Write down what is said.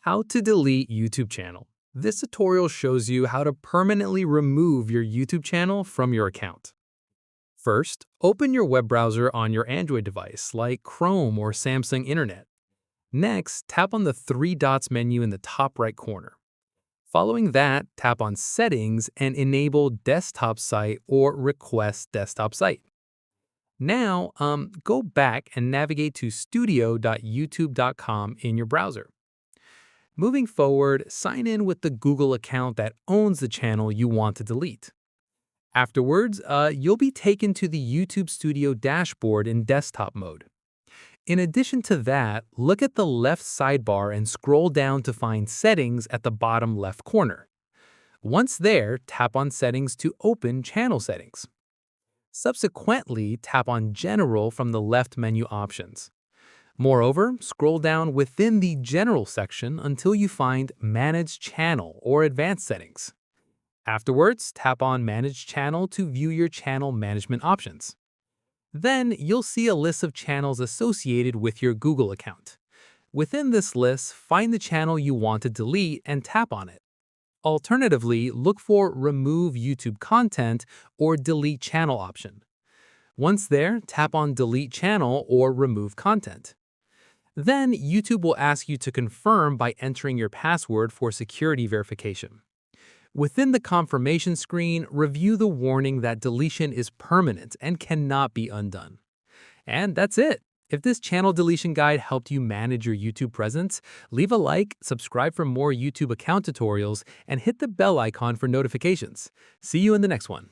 How to delete YouTube channel. This tutorial shows you how to permanently remove your YouTube channel from your account. First, open your web browser on your Android device like Chrome or Samsung Internet. Next, tap on the three dots menu in the top right corner. Following that, tap on Settings and enable Desktop Site or Request Desktop Site. Now, go back and navigate to studio.youtube.com in your browser. Moving forward, sign in with the Google account that owns the channel you want to delete. Afterwards, you'll be taken to the YouTube Studio dashboard in desktop mode. In addition to that, look at the left sidebar and scroll down to find Settings at the bottom left corner. Once there, tap on Settings to open Channel Settings. Subsequently, tap on General from the left menu options. Moreover, scroll down within the General section until you find Manage Channel or Advanced Settings. Afterwards, tap on Manage Channel to view your channel management options. Then, you'll see a list of channels associated with your Google account. Within this list, find the channel you want to delete and tap on it. Alternatively, look for Remove YouTube Content or Delete Channel option. Once there, tap on Delete Channel or Remove Content. Then, YouTube will ask you to confirm by entering your password for security verification. Within the confirmation screen, review the warning that deletion is permanent and cannot be undone. And that's it. If this channel deletion guide helped you manage your YouTube presence, leave a like, subscribe for more YouTube account tutorials, and hit the bell icon for notifications. See you in the next one.